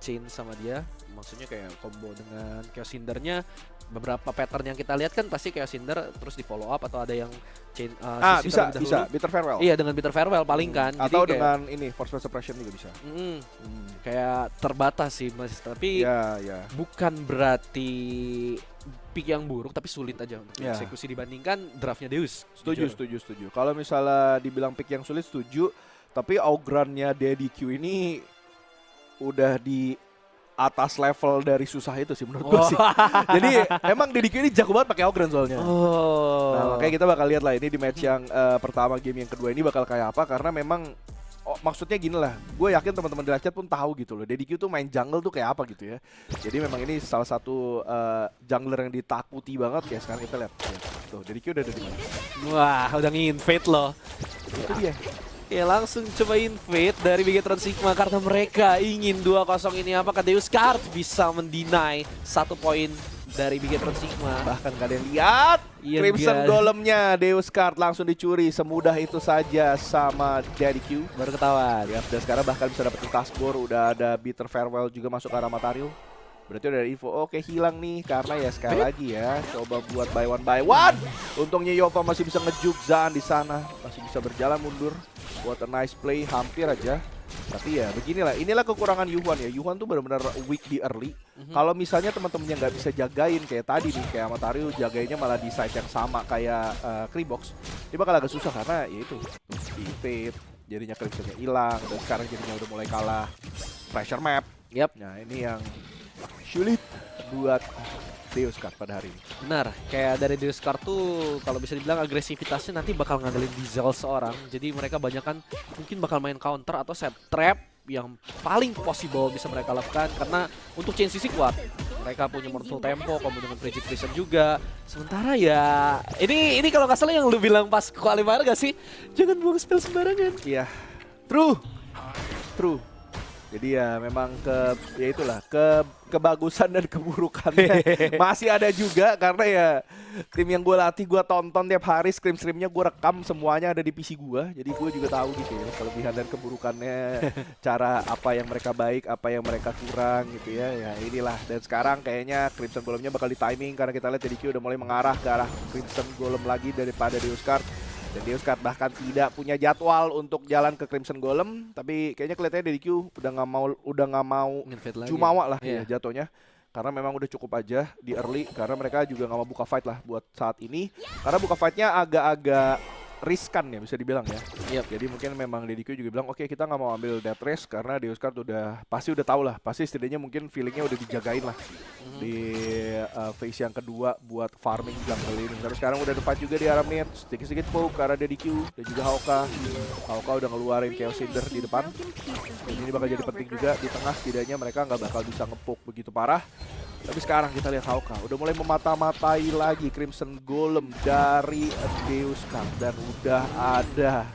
chain sama dia. Maksudnya kayak combo dengan Chaos Cindernya. Beberapa pattern yang kita lihat kan pasti Chaos Cinder terus di follow up atau ada yang chain bisa Bitter Farewell. Iya, dengan Bitter Farewell paling kan. Atau jadi dengan ini Force Suppression juga bisa. Kayak terbatas sih Mas, tapi bukan berarti pick yang buruk, tapi sulit aja untuk eksekusi dibandingkan draftnya Deus. Setuju. Kalau misalnya dibilang pick yang sulit, setuju. Tapi Ogran-nya Daddy Q ini udah di atas level dari susah itu sih menurut gue sih. Jadi emang Daddy Q ini jago banget pakai Ogran soalnya. Nah, makanya kita bakal lihat lah ini di match yang pertama, game yang kedua ini bakal kayak apa, karena memang maksudnya gini lah, gue yakin teman-teman di live chat pun tahu gitu loh, Daddy Q tuh main jungle tuh kayak apa gitu ya. Jadi memang ini salah satu jungler yang ditakuti banget ya. Sekarang kita lihat tuh Daddy Q udah ada di mana. Wah, udah nge-invade loh. Itu dia. Ya langsung coba invade dari Bigetron Sigma karena mereka ingin 2-0 ini. Apakah Deus Card bisa mendeny 1 poin dari Bigetron Sigma? Bahkan kalian lihat Crimson Golemnya Deus Card langsung dicuri semudah itu saja sama Daddy Q. Baru ketahuan. Ya, dan sekarang bahkan bisa dapetin taskbar, udah ada Bitter Farewell juga masuk ke arah Matario. Berarti udah ada info, oke hilang nih karena ya sekali lagi ya coba buat by one. Untungnya Yova masih bisa ngejuk Zan di sana, masih bisa berjalan mundur buat a nice play hampir aja. Tapi ya beginilah, inilah kekurangan Yuhan ya. Yuhan tuh benar-benar weak di early. Kalau misalnya teman-temannya nggak bisa jagain kayak tadi nih, kayak Matario jagainnya malah di side yang sama kayak Kribox, dia bakal agak susah karena ya itu di fade, jadinya Crimsonnya hilang dan sekarang jadinya udah mulai kalah pressure map. Nah ini yang sulit buat Deus Card pada hari ini. Benar, kayak dari Deus Card tuh kalau bisa dibilang agresivitasnya nanti bakal ngandelin Diesel seorang. Jadi mereka banyakan mungkin bakal main counter atau set trap yang paling possible bisa mereka lakukan karena untuk chain sisi kuat. Mereka punya Mortal Tempo, combo dengan Frigid Prison juga. Sementara ya, ini kalau nggak salah yang lu bilang pas qualifier gak sih? Jangan buang spell sembarangan. Iya, true. Jadi ya memang kebagusan dan keburukannya masih ada juga karena ya tim yang gue latih, gue tonton tiap hari, streamnya gue rekam semuanya ada di PC gue. Jadi gue juga tahu gitu ya kelebihan dan keburukannya, cara apa yang mereka baik, apa yang mereka kurang gitu ya. Ya inilah, dan sekarang kayaknya Crimson Golemnya bakal di timing karena kita lihat DQ udah mulai mengarah ke arah Crimson Golem lagi daripada Deus Card. Dan Deus Card bahkan tidak punya jadwal untuk jalan ke Crimson Golem, tapi kayaknya kelihatannya DQ udah nggak mau jumawa lah ya jatuhnya. Karena memang udah cukup aja di early, karena mereka juga nggak mau buka fight lah buat saat ini. Karena buka fightnya agak-agak riskan ya bisa dibilang ya. Jadi mungkin memang DQ juga bilang oke, kita nggak mau ambil death race karena Deus Card udah tahu lah, pasti setidaknya mungkin feelingnya udah dijagain lah di phase yang kedua buat farming jungle ini. Terus sekarang udah depan juga di arah mid, sedikit-sedikit poke ke arah DQ dan juga Hauka udah ngeluarin Chaos Cinder di depan. Dan ini bakal jadi penting juga di tengah, setidaknya mereka nggak bakal bisa ngepoke begitu parah. Tapi sekarang kita lihat Hauka udah mulai memata-matai lagi Crimson Golem dari Deus Card dan udah ada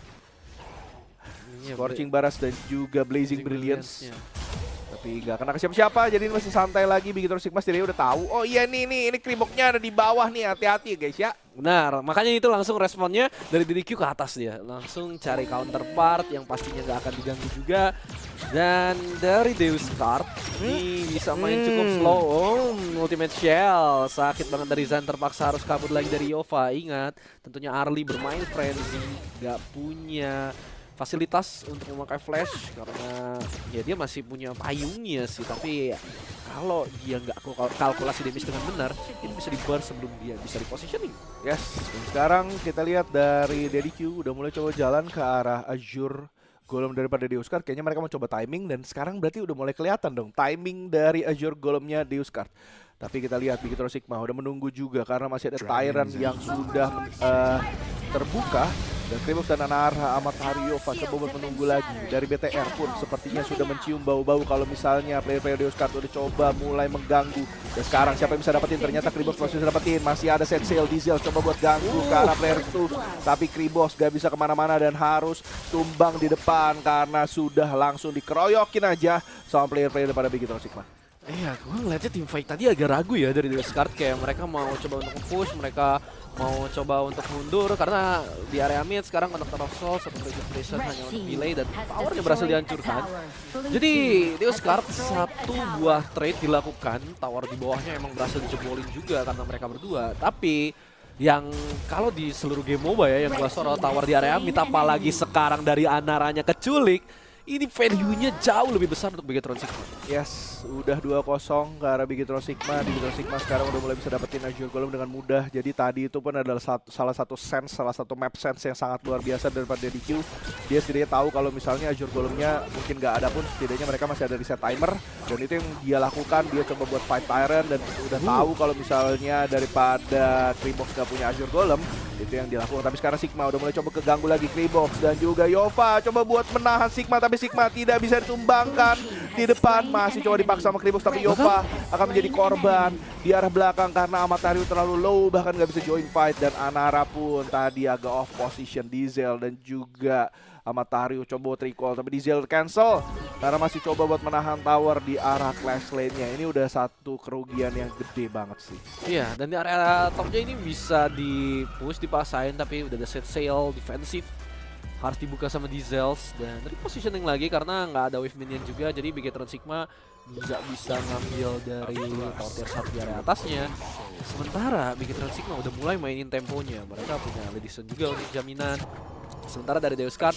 Scorching Baras dan juga Blazing Brilliance. Tapi nggak kena ke siapa-siapa, jadi ini masih santai lagi. Bigetron Sigma dia udah tahu. Oh iya ini Kriboknya ada di bawah nih, hati-hati guys ya. Benar, makanya itu langsung responnya dari DQ ke atas dia. Langsung cari counterpart yang pastinya nggak akan diganggu juga. Dan dari Deus Card ini bisa main cukup slow. Ultimate Shell sakit banget dari Zan, terpaksa harus kabur lagi dari Yova. Ingat, tentunya Arlie bermain frenzy, nggak punya fasilitas untuk memakai flash karena ya dia masih punya payungnya sih, tapi kalau dia nggak kalkulasi damage dengan benar, ini bisa di-burn sebelum dia bisa di-positioning. Yes, dan sekarang kita lihat dari DQ udah mulai coba jalan ke arah Azure Golem daripada Deus Card. Kayaknya mereka mau coba timing, dan sekarang berarti udah mulai kelihatan dong timing dari Azure Golemnya Deus Card. Tapi kita lihat Bigetron Sigma udah menunggu juga karena masih ada Tyrant yang sudah terbuka. Dan Kribox dan Anarha amat Haryova coba menunggu lagi. Dari BTR pun sepertinya sudah mencium bau-bau kalau misalnya player-player Deus Card udah coba mulai mengganggu. Dan sekarang siapa yang bisa dapetin? Ternyata Kribox masih bisa dapetin. Masih ada set sail Diesel coba buat ganggu ke arah player itu. Tapi Kribox gak bisa kemana-mana dan harus tumbang di depan karena sudah langsung dikeroyokin aja sama player-player daripada Bigetron Sigma. Iya, gue ngeliatnya tim fight tadi agak ragu ya dari Deuscard, kayak mereka mau coba untuk push, mereka mau coba untuk mundur karena di area mid sekarang Conductor of Souls atau Registration hanya untuk delay dan towernya berhasil dihancurkan. Jadi Deuscard satu buah trade dilakukan, tower di bawahnya emang berhasil dijebolin juga karena mereka berdua. Tapi yang kalau di seluruh game MOBA ya yang gue sorot tower di area mid, apalagi sekarang dari Anaranya keculik, ini value-nya jauh lebih besar untuk Bigetron Sigma. Yes, udah 2-0 ke arah Bigetron Sigma. Bigetron Sigma sekarang udah mulai bisa dapetin Azure Golem dengan mudah. Jadi tadi itu pun adalah salah satu map sense yang sangat luar biasa daripada DDQ. Dia setidaknya tahu kalau misalnya Azure Golemnya mungkin nggak ada pun, setidaknya mereka masih ada reset timer. Dan itu yang dia lakukan, dia coba buat fight Tyrant dan udah tahu kalau misalnya daripada Kreebox nggak punya Azure Golem, itu yang dilakukan. Tapi sekarang Sigma udah mulai coba keganggu lagi Kreebox dan juga Yova coba buat menahan Sigma, tapi Sigma tidak bisa ditumbangkan di depan. Masih coba dipaksa sama Kreebox, tapi Yova akan menjadi korban di arah belakang karena Amaterasu terlalu low, bahkan nggak bisa join fight. Dan Anara pun tadi agak off position. Diesel dan juga Amaterasu coba buat recall, tapi Diesel cancel karena masih coba buat menahan tower di arah Clash Lane-nya. Ini udah satu kerugian yang gede banget sih. Iya, dan di area topnya ini bisa di-push, dipaksain, tapi udah ada set sail defensif. Harus dibuka sama Diesels dan dari positioning lagi karena nggak ada wave minion juga, jadi Bigetron Sigma nggak bisa ngambil dari tower tier 1 di area atasnya. Sementara Bigetron Sigma udah mulai mainin temponya, mereka punya Ledison juga untuk jaminan. Sementara dari Deuscard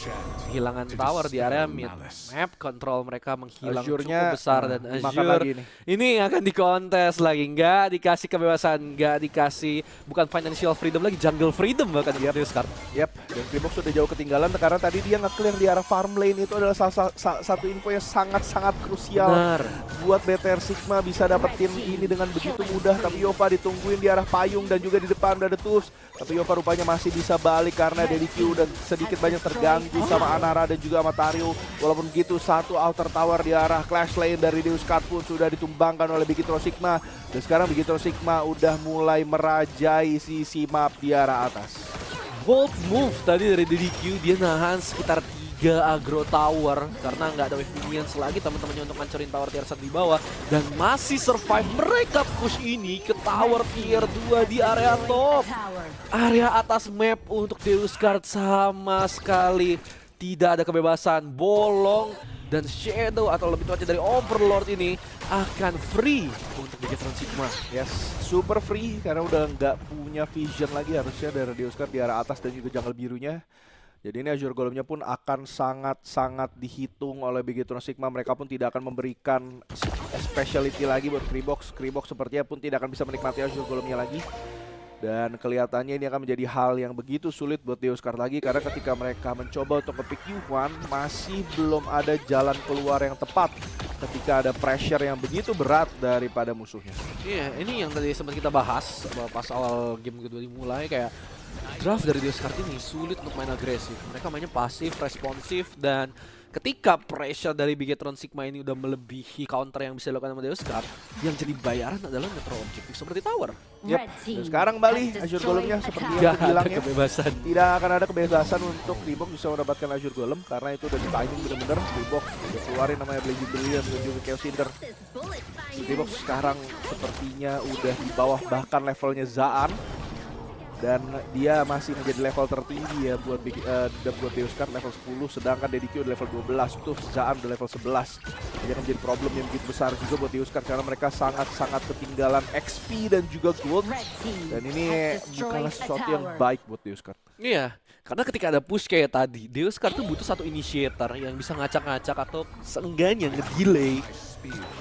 kehilangan tower di area mid, map control mereka menghilang cukup besar dan Azure ini akan dikontes lagi, nggak dikasih kebebasan, nggak dikasih, bukan financial freedom lagi, jungle freedom bahkan di Deuscard. Yap, dan Kreebox sudah jauh ketinggalan karena tadi dia nge-clear di arah farm lane. Itu adalah satu info yang sangat-sangat krusial. Benar. Buat BTR Sigma bisa dapetin ini dengan begitu mudah. Tapi Yova ditungguin di arah payung dan juga di depan udah ada Tools. Tapi Yova rupanya masih bisa balik karena DDQ dan sedikit banyak terganggu sama Anara dan juga Amaterasu. Walaupun gitu, satu outer tower di arah Clash Lane dari Deuscard pun sudah ditumbangkan oleh Bigetron Sigma. Dan sekarang Bigetron Sigma udah mulai merajai sisi map di arah atas. Bold move tadi dari DDQ, dia nahan sekitar 3 agro tower karena nggak ada wave minions lagi teman-temannya untuk ngancurin tower tier 1 di bawah, dan masih survive. Mereka push ini ke tower tier 2 di area top. Area atas map untuk Deuscard sama sekali tidak ada kebebasan. Bolong dan Shadow atau lebih tepatnya dari Overlord ini akan free untuk Bigetron Sigma. Yes, super free karena udah nggak punya vision lagi harusnya dari Deuscard di arah atas dan juga jungle birunya. Jadi ini Azure Golemnya pun akan sangat-sangat dihitung oleh Bigetron Sigma. Mereka pun tidak akan memberikan speciality lagi buat Kreebox. Kreebox sepertinya pun tidak akan bisa menikmati Azure Golemnya lagi. Dan kelihatannya ini akan menjadi hal yang begitu sulit buat Deuscard lagi karena ketika mereka mencoba untuk nge-pick Yuan, masih belum ada jalan keluar yang tepat ketika ada pressure yang begitu berat daripada musuhnya. Iya, ini yang tadi sempat kita bahas pas awal game kedua dimulai, kayak draft dari Deuscard ini sulit untuk main agresif. Mereka mainnya pasif, responsif, dan ketika pressure dari Bigetron Sigma ini udah melebihi counter yang bisa dilakukan sama Deuscard, yang jadi bayaran adalah netral objektif seperti tower. Yep. Dan sekarang Bali Azure Golemnya seperti yang bilangnya kebebasan. Tidak akan ada kebebasan untuk Kreebox bisa mendapatkan Azure Golem karena itu udah di timing bener-bener. Kreebox udah keluarin namanya Blazing Brilliance dan juga Chaos Cinder. Kreebox sekarang sepertinya udah di bawah bahkan levelnya Zaan. Dan dia masih menjadi level tertinggi ya buat Deuscard level 10, sedangkan DDQ udah level 12, tuh Zaan udah level 11. Jadi akan menjadi problem yang begitu besar juga buat Deuscard karena mereka sangat-sangat ketinggalan XP dan juga gold. Dan ini bukanlah sesuatu yang baik buat Deuscard. Iya, karena ketika ada push kayak tadi, Deuscard tuh butuh satu initiator yang bisa ngacak-ngacak atau seenggaknya nge-delay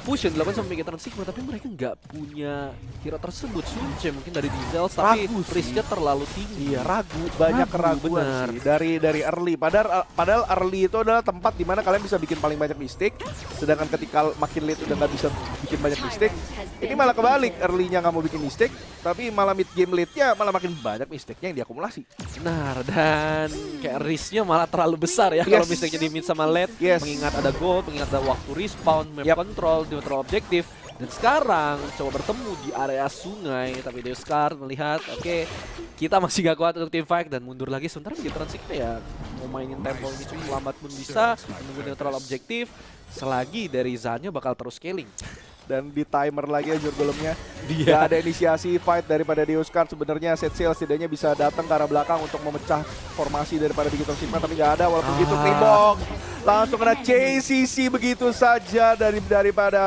push yang dilakukan sama Bigetron Sigma, tapi mereka nggak punya hero tersebut. Sunce mungkin dari Diesel, tapi risknya terlalu tinggi. Iya, banyak keraguan sih dari early. Padahal early itu adalah tempat dimana kalian bisa bikin paling banyak mistake, sedangkan ketika makin late udah nggak bisa bikin banyak mistake. Ini malah kebalik, early-nya nggak mau bikin mistake, tapi malah mid game late-nya malah makin banyak mistake-nya yang diakumulasi. Benar, dan kayak risknya malah terlalu besar ya kalau mistake-nya di mid sama late. Mengingat ada gold, mengingat ada waktu respawn, map control, neutral objektif. Dan sekarang coba bertemu di area sungai, tapi Deuscard melihat oke, kita masih gak kuat untuk team fight dan mundur lagi. Sementara Bigetron Sigma ya mau mainin tempo ini cukup lambat pun bisa, menunggu neutral objektif selagi dari Zannya bakal terus scaling. dan di timer lagi Azure Golemnya. Dia. Gak ada inisiasi fight daripada Deuscard. Sebenarnya Set Sail setidaknya bisa datang ke arah belakang untuk memecah formasi daripada Bigitor Sigma, tapi gak ada. Walaupun gitu Krimbok langsung kena JCC begitu saja daripada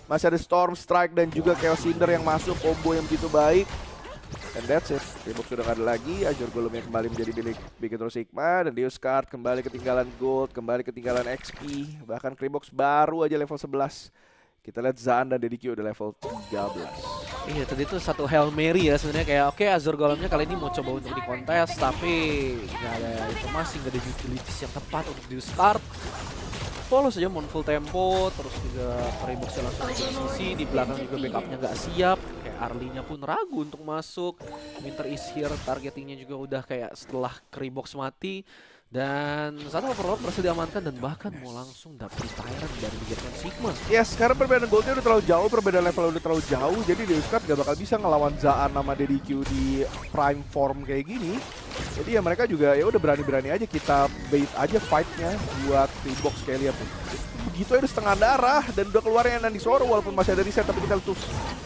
masih ada Storm Strike dan juga Chaos Cinder yang masuk, combo yang begitu baik. And that's it. Krimbok sudah gak ada lagi. Azure Golemnya kembali menjadi milik Bigitor Sigma, dan Deuscard kembali ketinggalan gold, kembali ketinggalan XP. Bahkan Krimbok baru aja level 11. Kita lihat Zaan dan DDQ udah level 13. Iya, tadi itu satu Hail Mary ya sebenarnya, kayak oke, Azure Golemnya kali ini mau coba untuk dikontes, tapi nggak ada informasi, nggak ada utilities yang tepat untuk di start. Follow saja mon full tempo, terus juga Krimbok langsung ke sisi, di belakang juga backupnya nggak siap, kayak Arlinya pun ragu untuk masuk. Winter is here, targetingnya juga udah kayak setelah Krimbok mati. Dan satu overload berhasil diamankan dan bahkan mau langsung dapet retiran dari Bigitor Sigma. Ya, sekarang perbedaan goldnya udah terlalu jauh, perbedaan level udah terlalu jauh, jadi Deuscard gak bakal bisa ngelawan Zaan sama DDQ di prime form kayak gini. Jadi ya mereka juga ya udah berani-berani aja kita bait aja fightnya buat Krimbok sekali lihat. Begitu ya udah setengah darah dan udah keluarnya Nandi Soro walaupun masih ada reset, tapi kita letus.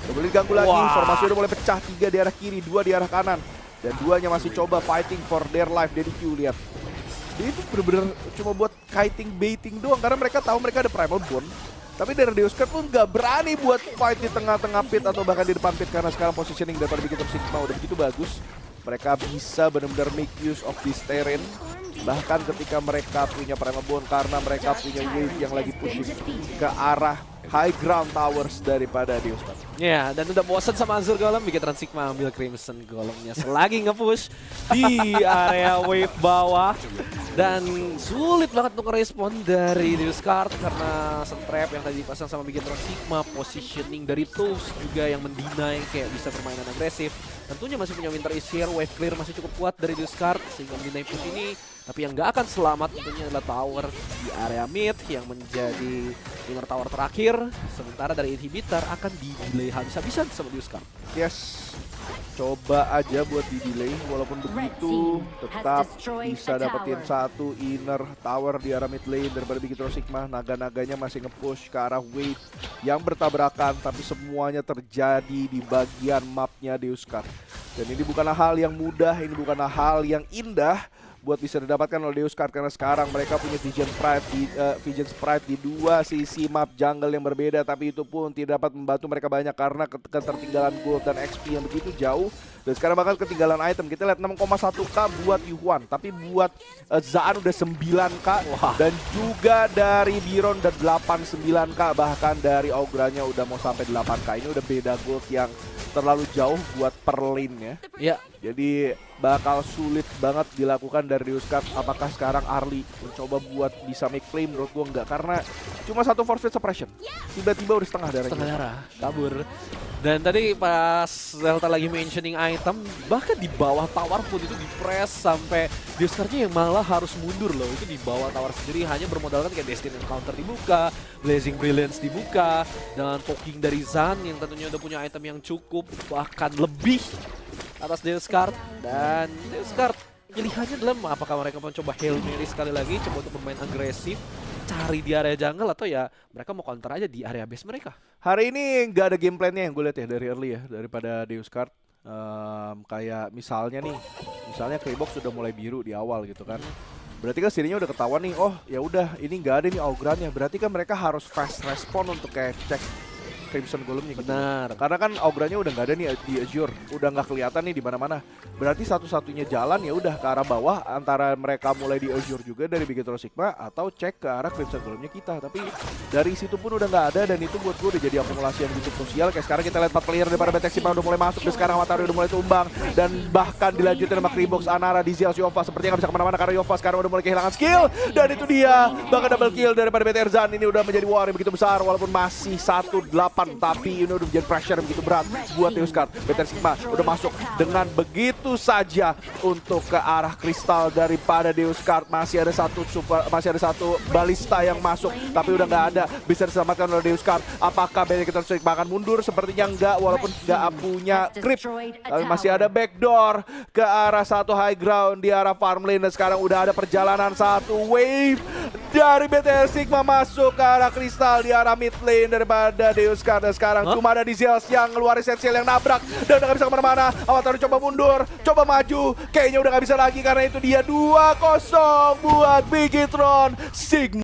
Udah boleh diganggu lagi, formasi udah mulai pecah, 3 di arah kiri, 2 di arah kanan. Dan 2-nya masih coba fighting for their life. DDQ lihat. Jadi itu bener-bener cuma buat kiting baiting doang karena mereka tahu mereka ada Primal Bond. Tapi dari Deuscard pun nggak berani buat fight di tengah-tengah pit atau bahkan di depan pit karena sekarang positioning daripada Bigitor Sigma udah begitu bagus. Mereka bisa benar-benar make use of this terrain. Bahkan ketika mereka punya Primal Bond karena mereka punya wave yang lagi pushing ke arah high ground towers daripada Deuscard. Ya, dan udah bosan sama Azure Golem, Bigitor Sigma ambil Crimson Golemnya selagi nge-push di area wave bawah. Dan sulit banget untuk respon dari Deuscard karena trap yang tadi dipasang sama Bigitor Sigma, positioning dari Tools juga yang mendinai kayak bisa permainan agresif. Tentunya masih punya Winter is here, wave clear masih cukup kuat dari Deuscard sehingga mendinai push ini. Tapi yang nggak akan selamat tentunya adalah tower di area mid yang menjadi liner tower terakhir. Sementara dari inhibitor akan di-delay habis-habisan sama Deuscard. Yes, coba aja buat di-delay, walaupun begitu tetap bisa dapetin satu inner tower di arah mid lane daripada Bigitor Sigma. Naga-naganya masih nge-push ke arah wave yang bertabrakan, tapi semuanya terjadi di bagian mapnya Deuscard. Dan ini bukanlah hal yang mudah, ini bukanlah hal yang indah buat bisa didapatkan oleh Deuscard karena sekarang mereka punya Vision Sprite di dua sisi map jungle yang berbeda, tapi itu pun tidak dapat membantu mereka banyak karena ketertinggalan gold dan XP yang begitu jauh. Dan sekarang bakal ketinggalan item. Kita lihat 6,1k buat Yuhuan, tapi buat Zaan udah 9k. Wah. Dan juga dari Biron udah 89k, bahkan dari Augranya udah mau sampai 8k. Ini udah beda gold yang terlalu jauh buat per lane ya. Jadi bakal sulit banget dilakukan dari Deuscard. Apakah sekarang Arli mencoba buat bisa make play? Menurut gua enggak, karena cuma satu forfeit suppression. Tiba-tiba udah setengah darah. Setengah darah, kabur. Dan tadi pas Delta lagi mentioning item, bahkan di bawah tower pun itu di-press sampai Deuscardnya yang malah harus mundur loh. Itu di bawah tower sendiri hanya bermodalkan kayak Destiny Encounter dibuka, Blazing Brilliance dibuka, dengan poking dari Zan yang tentunya udah punya item yang cukup, bahkan lebih atas Deuscard. Dan Deuscard pilihannya adalah apakah mereka mencoba Hail Mary sekali lagi, coba untuk bermain agresif, cari di area jungle, atau ya mereka mau counter aja di area base mereka. Hari ini nggak ada game plan-nya yang gue lihat ya dari early ya, daripada Deuscard. Kayak misalnya Krimbok sudah mulai biru di awal gitu kan. Berarti kan sirinya udah ketahuan nih, oh ya udah ini nggak ada nih Augranya. Berarti kan mereka harus fast respon untuk kayak cek Crimson Golemnya gitu. Benar. Karena kan Augranya udah nggak ada nih di Azure, udah nggak kelihatan nih di mana-mana. Berarti satu-satunya jalan ya udah ke arah bawah, antara mereka mulai di Azure juga dari Bigitor Sigma atau cek ke arah Crimson Golemnya kita. Tapi dari situ pun udah nggak ada, dan itu buat gue udah jadi akumulasi yang cukup krusial. Kayak sekarang kita lihat 4 player daripada BTX Sigma udah mulai masuk, dan sekarang Matahari udah mulai tumbang, dan bahkan dilanjutin sama Kribox, Anara, Diziel, Yova sepertinya nggak bisa kemana-mana karena Yova sekarang udah mulai kehilangan skill. Dan itu dia, bahkan double kill daripada BTR Zan ini udah menjadi war yang begitu besar, walaupun masih 1-8 8, tapi ini udah menjadi pressure yang begitu berat buat Deuscard. BTR Sigma udah masuk dengan begitu saja untuk ke arah kristal daripada Deuscard. Masih ada satu balista yang masuk, tapi udah nggak ada, bisa diselamatkan oleh Deuscard. Apakah BTR Sigma akan mundur? Sepertinya enggak, walaupun nggak punya creep, tapi masih ada backdoor ke arah satu high ground di arah farm lane. Dan sekarang udah ada perjalanan satu wave dari BTR Sigma masuk ke arah kristal di arah mid lane daripada Deuscard. Dan sekarang cuma ada di Zels yang ngeluarin Essential yang nabrak dan udah gak bisa kemana-mana. Avatar coba mundur, coba maju, kayaknya udah gak bisa lagi karena itu dia 2-0 buat Bigetron Sigma.